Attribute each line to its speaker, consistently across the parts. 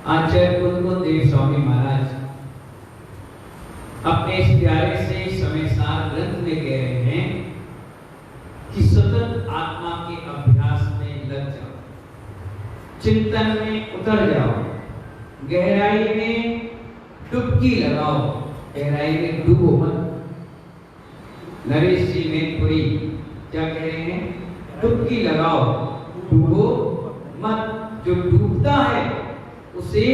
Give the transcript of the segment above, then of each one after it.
Speaker 1: आचार्य कुंदकुंद देव स्वामी महाराज अपने इस प्यारे से समय सार ग्रंथ में कह रहे हैं कि सतत आत्मा के अभ्यास में लग जाओ, चिंतन में उतर जाओ, गहराई में डुबकी लगाओ। गहराई में डूबो मत। नरेश जी मैनपुरी क्या कह रहे हैं? डुबकी लगाओ, डूबो मत। जो डूबता है उसे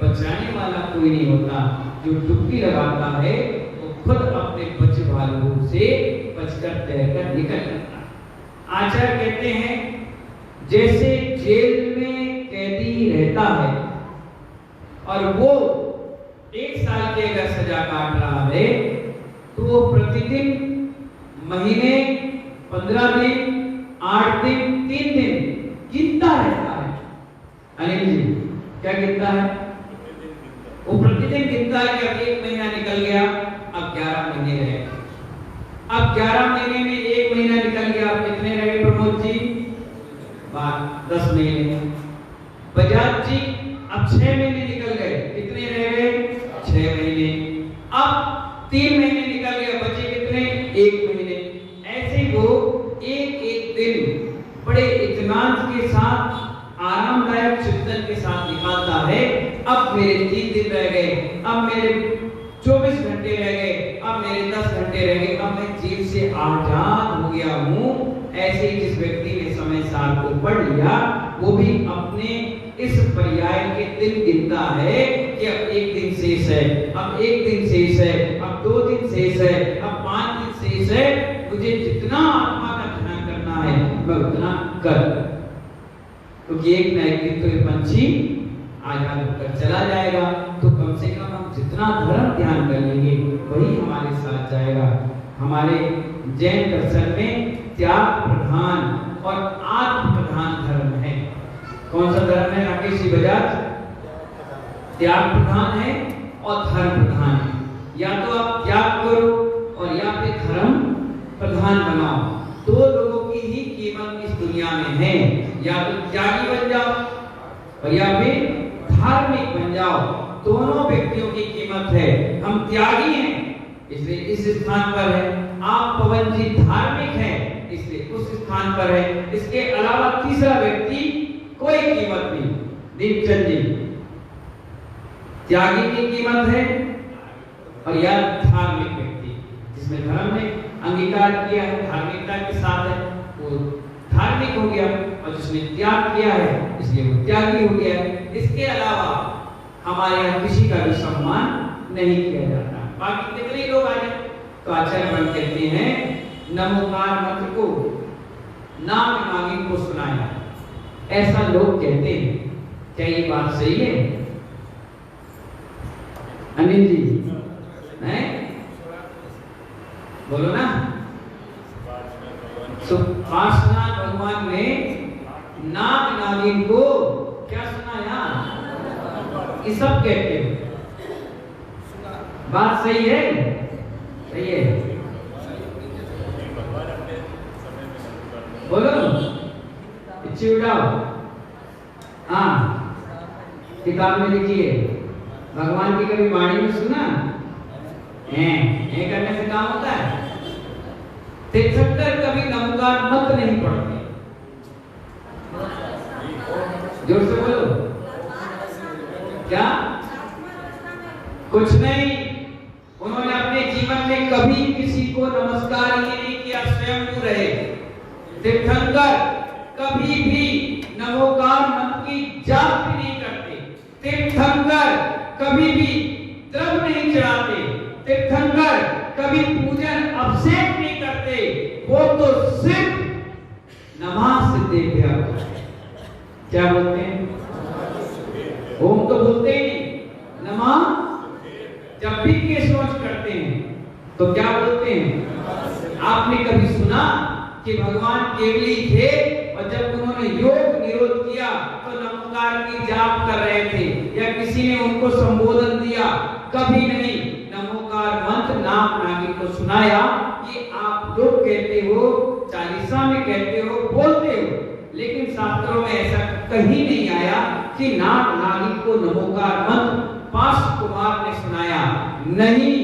Speaker 1: बचाने वाला कोई नहीं होता। जो डुबकी लगाता है वो खुद अपने बचे वालों से बचकर तैरकर निकल जाता है। आचार्य कहते हैं जैसे जेल में कैदी रहता है और वो 1 साल की अगर सजा काट रहा है तो वो प्रतिदिन, महीने, 15 दिन, 8 दिन, 3 दिन गिनता रहता है। अनिल जी क्या गिनता है? वो प्रतिदिन गिनता है कि अब 1 महीना निकल गया, अब 11 महीने रहे। अब 11 महीने में 1 महीना निकल गया, अब कितने रहे प्रमोद जी? 10 महीने। बजाज जी अब 6 महीने निकल गए, कितने रह गए? 6 महीने। अब 3 महीने निकल गए, बचे कितने? 1 महीने। ऐसे वो एक दिन बड़े इत्मीनान के साथ, आरामदायक चिंतन के साथ निकालता है। अब मेरे 3 दिन रह गए, अब मेरे 24 घंटे रह गए, अब मेरे 10 घंटे रह गए, अब मैं जेल से आजाद हो गया हूँ। ऐसे ही जिस व्यक्ति ने समय सार को पढ़ लिया वो भी अपने इस पर्याय के दिन गिनता है कि अब 1 दिन शेष है, अब 1 दिन शेष है, अब 2 दिन शेष है, अब 5 दिन शेष है। मुझे जितना आत्मा का ध्यान करना है मैं उतना कर, क्योंकि एक न एक दिन तो ये पंछी आजाद होकर चला जाएगा। तो कम से कम हम जितना धर्म ध्यान कर लेंगे वही हमारे साथ जाएगा। हमारे जैन दर्शन में त्याग प्रधान और आत्म प्रधान धर्म है। कौन सा धर्म है राकेश जी बजाज? त्याग प्रधान है और धर्म प्रधान है। या तो आप त्याग करो और या फिर धर्म प्रधान बनाओ। 2 लोगों की ही कीमत इस दुनिया में है, या तो त्यागी बन जाओ और या फिर धार्मिक बन जाओ। दोनों व्यक्तियों की कीमत है। हम त्यागी हैं इसलिए इस स्थान पर है, आप पवन जी धार्मिक हैं इसलिए उस स्थान पर है। इसके अलावा तीसरा व्यक्ति कोई कीमत नहीं। दीपचंद जी त्यागी की कीमत है और या धार्मिक व्यक्ति जिसमें धर्म ने अंगीकार किया है, धार्मिकता के साथ है, वो धार्मिक हो गया, और जिसने त्याग किया है इसलिए वो त्यागी हो गया। इसके अलावा हमारे यहाँ किसी का भी सम्मान नहीं किया जाता। बाकी कितने लोग आ जाए तो आचार्य बन कहते हैं नमोकार मंत्र को नाम नागिन को सुनाया, ऐसा लोग कहते हैं। क्या ये बात सही है अनिल जी? हैं? बोलो ना। सुपासना भगवान ने नाग नागिन को क्या सुनाया? ये सब कहते हैं। बात सही है? सही है। बोलो इच्छी उठाओ। हाँ किताब में लिखिए। भगवान की कभी वाणी में सुना है? करने से काम होता है? तीर्थंकर कभी नमोकार मंत्र नहीं पढ़ते। जोर से बोलो। क्या? कुछ नहीं। उन्होंने अपने जीवन में कभी किसी को नमस्कार ही नहीं किया, स्वयं रहे। तीर्थंकर कभी भी नमोकार मंत्र की जाप भी नहीं करते। तीर्थंकर कभी भी द्रव्य नहीं चढ़ाते। तीर्थंकर कभी पूजन अभिषेक नहीं करते। वो तो सिर्फ नमः सिद्धेभ्यः, क्या बोलते हैं? ओम तो बोलते ही नहीं, नमः जब भी केशवच करते हैं तो क्या बोलते हैं? आपने कभी सुना कि भगवान केवली थे और जब उन्होंने योग निरोध किया तो नमस्कार की जाप कर रहे थे या किसी ने उनको संबोधन दिया? कभी नहीं। नमोकार मंत्र नाम नागिन को सुनाया। ये आप लोग कहते हो, चालीसा में कहते हो, बोलते हो, लेकिन शास्त्रों में ऐसा कहीं नहीं आया कि नाग नागिन को नमोकार नहीं,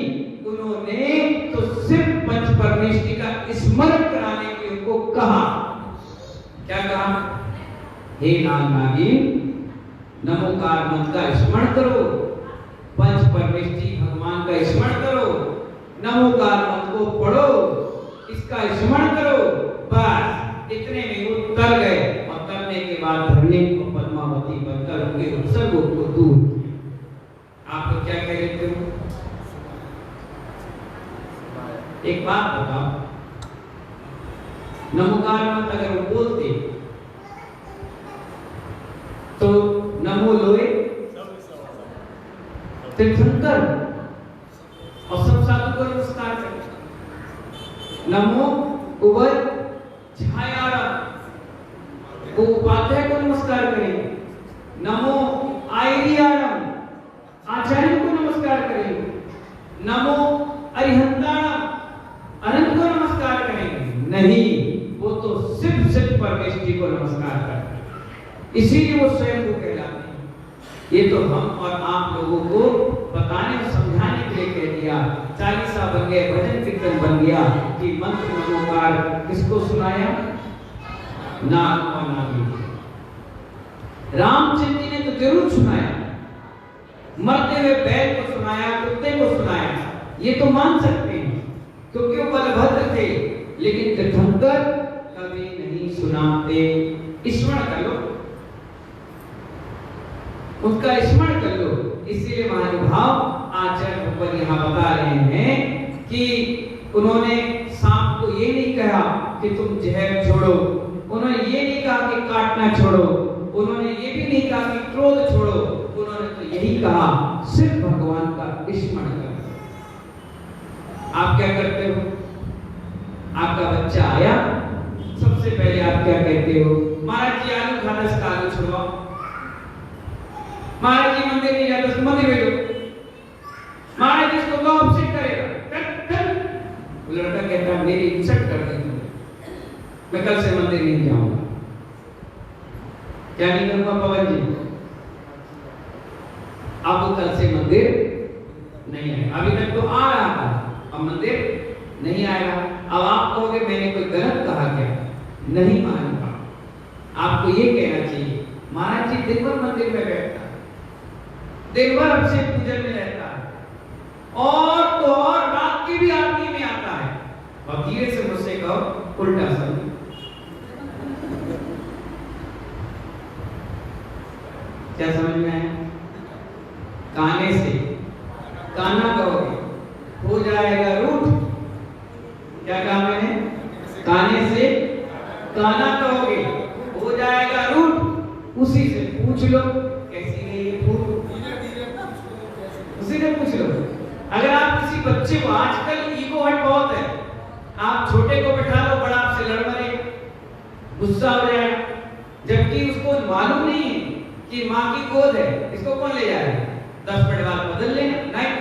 Speaker 1: उन्होंने तो सिर्फ पंच परमेष्टि का स्मरण कराने के लिए उनको कहा। क्या कहा? हे नाग नागिन, नमोकार मंत्र का स्मरण करो, पंच परमेष्टि भगवान का स्मरण करो, नमोकार मंत्र को पढ़ो, इसका स्मरण करो। बस इतने में वो तर गए और तरने के बाद धरने को पद्मावती बनकर उनके उत्सर्ग को दूर। आप लोग क्या कह रहे हो? एक बात बताओ, नमोकार मंत्र अगर वो बोलते तो नमो लोए तीर्थंकर और सब साधु को नमस्कार करें, नमो उबर छायारम वो उपाध्याय को नमस्कार करें, नमो आयरियारम आचार्य को नमस्कार करें, नमो अरिहंताणम अनंत को नमस्कार करें। नहीं, वो तो सिर्फ परमेष्टि को नमस्कार करते, इसीलिए वो स्वयं को कहलाते हैं। ये तो हम और आप लोगों को बताने और समझाने के लिए कह दिया। चालीसा बन गए, भजन कीर्तन बन गया कि मंत्र नमोकार किसको सुनाया? नाग और नागिन। रामचंद्र जी ने तो जरूर सुनाया, मरते हुए बैल को सुनाया, कुत्ते को सुनाया, ये तो मान सकते हैं क्योंकि वो बलभद्र थे। लेकिन तीर्थंकर कभी नहीं सुनाते। स्मरण कर लो, उसका स्मरण कर लो। इसीलिए महानुभाव आचार्य ऊपर यहाँ बता रहे हैं कि उन्होंने सांप को ये नहीं कहा कि तुम जहर छोड़ो, उन्होंने ये नहीं कहा कि काटना छोड़ो, उन्होंने ये भी नहीं कहा कि क्रोध छोड़ो, उन्होंने तो यही कहा सिर्फ भगवान का स्मरण करो। आप क्या करते हो? आपका बच्चा आया, सबसे पहले आप क्या कहते हो? महाराज जी आलू खाता, इसका आलू छुड़वाओ। महाराज जी मंदिर नहीं जाते, उसको मंदिर भेजो। महाराज जी इसको कहो अपसेट करेगा, कर। लड़का कहता है मेरी इंसल्ट कर दी तुमने, मैं कल से मंदिर नहीं जाऊंगा। क्या नहीं करूंगा पवन जी? अब कल से मंदिर नहीं आएगा। अभी तक तो आ रहा था, अब मंदिर नहीं आएगा। अब आप कहोगे मैंने कोई गलत कहा क्या? नहीं मानूंगा। आपको ये कहना चाहिए महाराज जी दिन भर मंदिर में बैठता है, दिन भर आपसे पूजन में रहता है, और तो और रात की भी आरती में आता है। और धीरे से मुझसे कहो उल्टा समझ। क्या समझ में आया? काने से काना कहोगे हो जाएगा रूठ। क्या कहा मैंने? काने से काना कहोगे हो जाएगा रूठ। उसी से पूछ लो कैसी है ये फूट, उसी से पूछ लो। अगर आप किसी बच्चे को, आजकल ईगो हट बहुत है, आप छोटे को बैठा लो, बड़ा आपसे लड़ मरे, गुस्सा हो जाएगा, जबकि उसको मालूम नहीं है कि माँ की गोद है, इसको कौन ले जाएगा? 10 मिनट बाद बदल लेना। नहीं,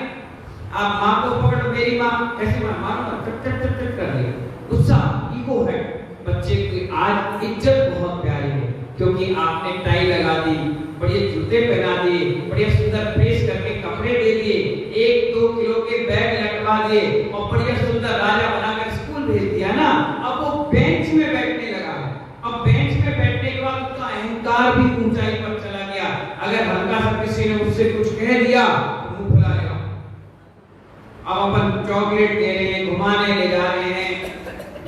Speaker 1: आप माँ को पकड़ो, मेरी माँ कैसी माँ, मारो चट चट चट चट कर दिया। गुस्सा, ईगो है। बच्चे की आज इज्जत बहुत प्यारी है क्योंकि आपने टाई लगा दी, बढ़िया जूते पहना दिए, बढ़िया सुंदर प्रेस करके कपड़े दे दिए, 1-2 किलो के बैग लटका दिए और बढ़िया सुंदर राजा बनाकर स्कूल भेज दिया ना। अब वो बेंच में बैठने लगा है। अब बेंच में बैठने के बाद उसका अहंकार भी ऊंचाई पर चला गया। अगर हल्का सा किसी ने उससे कुछ कह दिया तो मुंह फुला लेगा। अब अपन चॉकलेट दे रहे हैं, घुमाने ले जा रहे हैं,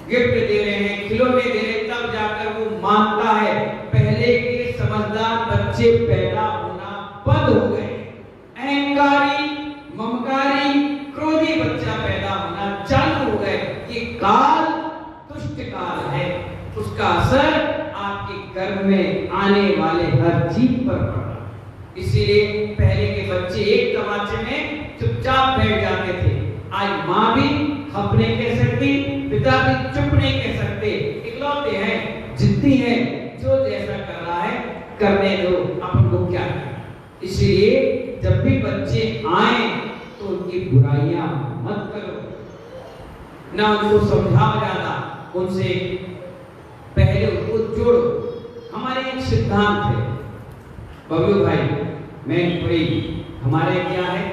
Speaker 1: गिफ्ट दे रहे हैं, खिलौने दे रहे हैं, तब जाकर वो मानता है। पहले के समझदार बच्चे पैदा होना बंद हो गए, अहंकारी, ममकारी, क्रोधी बच्चा पैदा होना चालू हो गए। कि काल दुष्ट काल है, उसका असर आपके गर्भ में आने वाले हर चीज पर पड़ा। इसीलिए पहले के बच्चे एक तमाचे में चुपचाप बैठ जाते थे। आज माँ भी हप नहीं कह सकती, पिता भी चुप नहीं कह सकते, इकलौते हैं, जिद्दी हैं, जो जैसा कर रहा है करने दो, अपन को क्या करना। इसलिए जब भी बच्चे आए तो उनकी बुराइयां मत करो, ना उनको समझाओ ज्यादा, उनसे पहले उनको जोड़ो। हमारे एक सिद्धांत है बबलू भाई, मैं कोई हमारे क्या है,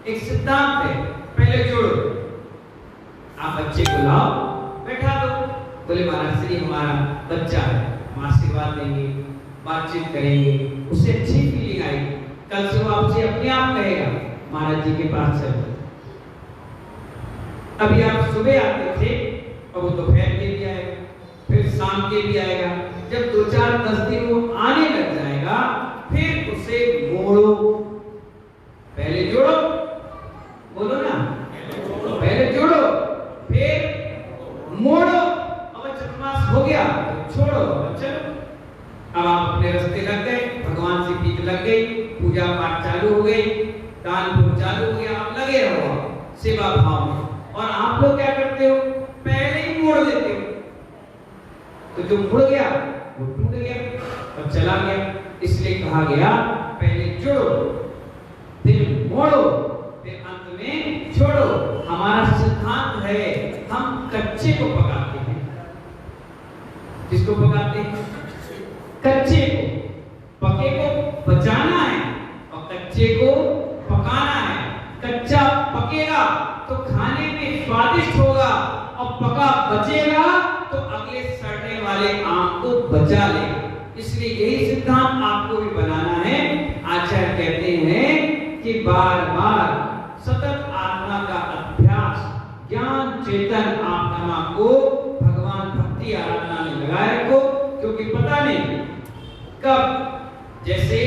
Speaker 1: एक सिद्धांत है, पहले जोड़ो। आप बच्चे को लाओ, बैठा दो, बोले महाराज श्री हमारा बच्चा है, हम आशीर्वाद देंगे, बातचीत करेंगे, उसे अच्छी फीलिंग आएगी, कल से वो आपसे अपने आप कहेगा महाराज जी के पास चलो। अभी आप सुबह आते थे और वो दोपहर के भी आएगा, फिर शाम के भी आएगा। जब 2-4-10 दिन वो आने लग जाएगा, फिर उसे मोड़ो, पहले जोड़ो, बोलो ना, पहले जोड़ो फिर मोड़ो। अब चतुर्मास हो गया तो छोड़ो, चलो अब आप अपने रास्ते लग गए, भगवान से प्रीत लग गई, पूजा पाठ चालू हो गई, दान पुण्य चालू हो गया, आप लगे रहो सेवा भाव में। और आप लोग क्या करते हो, पहले ही मोड़ देते हो, तो जो मुड़ गया वो टूट गया और चला गया। इसलिए कहा गया पहले जोड़ो, फिर मोड़ो, फिर अंत में छोड़ो। हमारा सिद्धांत है, हम कच्चे को पकाते हैं। किसको पकाते हैं? कच्चे को। पके को बचाना है और कच्चे को पकाना है। कच्चा पकेगा तो खाने में स्वादिष्ट होगा और पका बचेगा तो अगले सड़ने वाले आम को बचा लेगा। इसलिए यही सिद्धांत आपको भी बनाना है। आचार्य कहते हैं कि बार बार सतत आत्मा का अभ्यास, ज्ञान चेतन आत्मा को भगवान भक्ति आराधना में लगाए रखो, क्योंकि पता नहीं कब, जैसे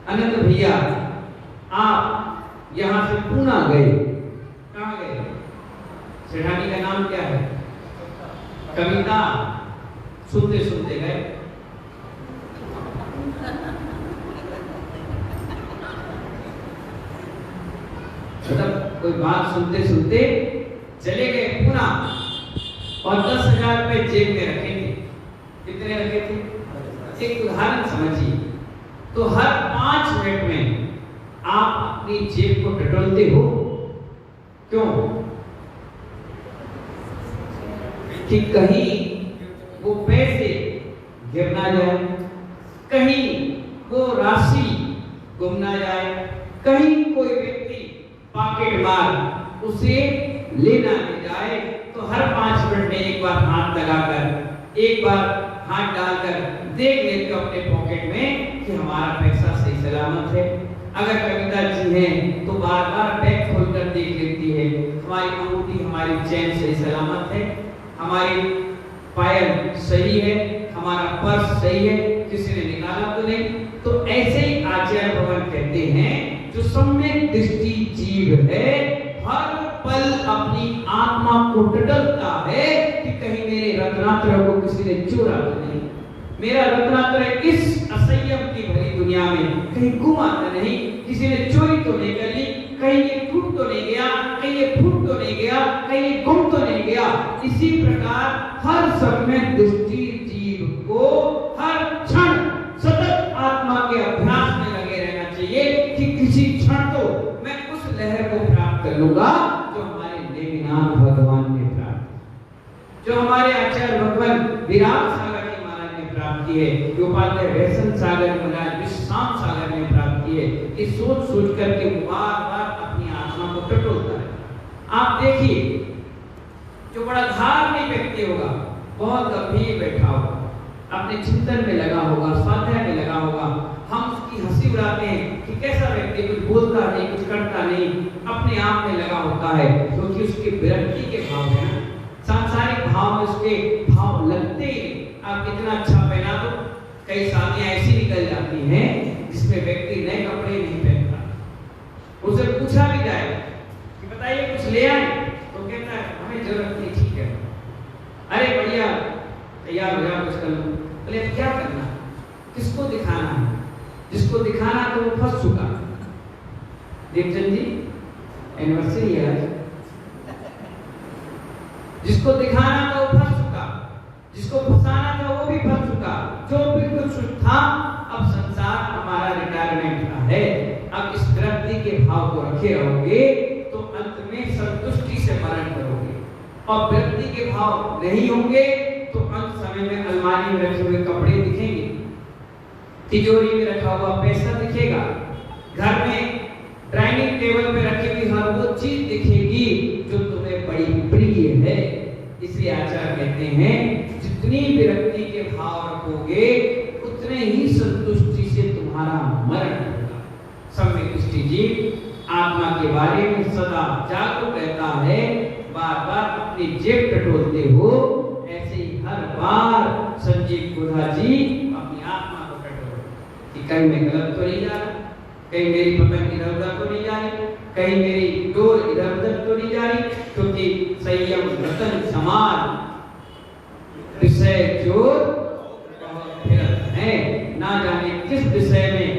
Speaker 1: अनंत भैया आप यहां से पूना गए, कहां गए? सेठानी का नाम क्या है? कविता सुनते सुनते गए, मतलब कोई बात सुनते सुनते चले गए पूना और 10,000 रुपए जेब में रखे थे। कितने रखे थे? एक उदाहरण समझिए, तो हर 5 मिनट में आप अपनी जेब को टटोलते हो, क्यों? कि कहीं वो पैसे गिर ना जाए, कहीं वो राशि गुम ना जाए, कहीं कोई व्यक्ति पॉकेट मार उसे लेना ले जाए। तो हर 5 मिनट में एक बार हाथ लगाकर, एक बार हाथ डालकर देख लेते हो अपने पॉकेट में कि हमारा पैसा सही सलामत है। अगर कविता जी हैं तो बार बार बैग खोलकर देख लेती है, हमारी अंगूठी, हमारी चेन सही सलामत है, हमारी पायल सही है, हमारा पर्स सही है, किसी ने निकाला तो नहीं। तो ऐसे ही आचार्य भगवान कहते हैं, जो सम्यक दृष्टि जीव है हर पल अपनी आत्मा को टटोलता है कि कहीं मेरे रत्नात्रय को किसी ने चुरा तो नहीं, मेरा रत्नात्रय इस असंयम की भरी दुनिया में कहीं गुमा तो नहीं, किसी ने चोरी तो नहीं कर ली, कहीं ये टूट तो नहीं गया, कहीं ये फूट तो नहीं गया, कहीं ये गुम तो नहीं गया। इसी प्रकार हर समय दृष्टि जीव को हर क्षण सतत आत्मा के अभ्यास में लगे रहना चाहिए कि किसी क्षण तो मैं उस लहर को प्राप्त कर लूंगा जो हमारे देवीनाथ भगवान ने प्राप्त, जो हमारे आचार्य भगवान विराट सागर के महाराज ने प्राप्त की है, गोपाल वैष्णव सागर महाराज विश्राम सागर ने प्राप्त की है। ये सोच सोच करके बार बार अपनी आत्मा को टटोलता है। आप देखिए, जो बड़ा धार्मिक व्यक्ति होगा, बहुत गंभीर बैठा होगा, अपने चिंतन में लगा होगा, स्वाध्याय में लगा होगा, हम उसकी हंसी उड़ाते हैं कि कैसा व्यक्ति, कुछ बोलता नहीं, कुछ करता नहीं, अपने आप में लगा होता है, क्योंकि उसके विरक्ति के भाव है ना, सांसारिक भाव में उसके भाव लगते ही। आप कितना अच्छा पहना दो, कई शादियां ऐसी निकल जाती हैं जिसमें व्यक्ति नए कपड़े नहीं पहनता, उसे पूछा भी जाए कि बताइए कुछ ले आए, तो कहता है हमें जरूरत नहीं, ठीक है, अरे बढ़िया तैयार हो जाओ, कुछ कर लो। बोले क्या करना, किसको दिखाना है? जिसको दिखाना तो वो फंस चुका। देवचंद जी एनिवर्सरी है आज, जिसको दिखाना था वो फंस चुका, जिसको फंसाना था वो भी फंस चुका। जो बिल्कुल शुद्ध था, अब संसार हमारा रिटायरमेंट का है, अब इस विरक्ति के भाव को रखे रहोगे तो अंत में संतुष्टि से मरण करोगे, और विरक्ति के भाव नहीं होंगे तो अंत समय में अलमारी में रखे हुए कपड़े दिखेंगे, तिजोरी में रखा हुआ पैसा दिखेगा, घर में डाइनिंग डाइनिंग टेबल पे रखी हुई हर वो चीज दिखेगी जो तुम्हें बड़ी प्रिय है। इसलिए आचार्य कहते हैं जितनी विरक्ति के भाव रखोगे उतने ही संतुष्टि से तुम्हारा मरण होगा। सम्यक दृष्टि जीव आत्मा के बारे में सदा जागरूक रहता है, बार बार अपनी जेब टटोलते हो, ऐसे ही हर बार संजीव गोधा जी अपनी आत्मा को टटोलो कि कहीं मैं गलत तो नहीं जा रहा, कहीं मेरी पतंग इधर उधर तो नहीं जा रही, कहीं मेरी डोर इधर उधर तो नहीं जा रही, क्योंकि संयम रतन समान विषय चोर फिरत है। ना जाने किस विषय में,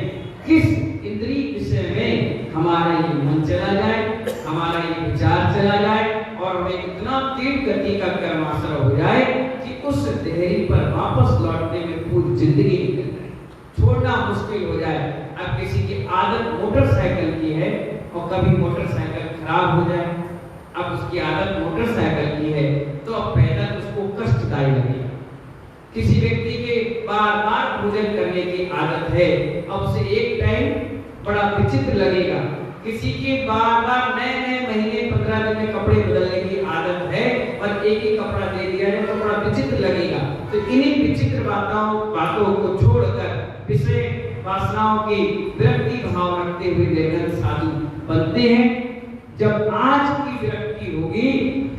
Speaker 1: किस इंद्रिय विषय में हमारा ये मन चला जाए, हमारा ये विचार चला जाए और हमें इतना तीव्र गति का कर्माशय हो जाए कि उस देहरी पर वापस लौटने में पूरी जिंदगी निकल जाए, छोड़ना मुश्किल हो जाए। अब किसी की आदत मोटरसाइकिल की है और कभी मोटरसाइकिल खराब हो जाए, अब उसकी आदत मोटरसाइकिल की है तो अब पैदल उसको कष्टदायी लगेगा। किसी व्यक्ति के बार बार भोजन करने की आदत है, अब उसे एक टाइम बड़ा विचित्र लगेगा। किसी के बार बार नए नए महीने 15 दिन में कपड़े बदलने की आदत है और एक ही कपड़ा दे दिया है तो बड़ा विचित्र लगेगा। तो इन्हीं विचित्र बातों को छोड़कर विषय वासनाओं की विरक्ति भाव रखते हुए निर्गत साधु बनते हैं। जब आज की विरक्ति होगी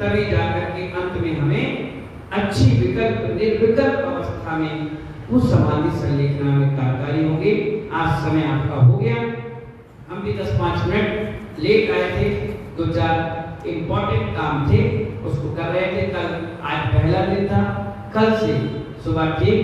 Speaker 1: तभी जाकर के अंत में हमें अच्छी विकल्प निर्विकल्प अवस्था में उस समाधि संलेखना में कार्यकारी होंगे। आज समय आपका हो गया, हम भी 10-5 मिनट लेट आए थे, 2-4 इम्पोर्टेंट काम थे उसको कर रहे थे। कल आज पहला दिन था, कल से सुबह ठीक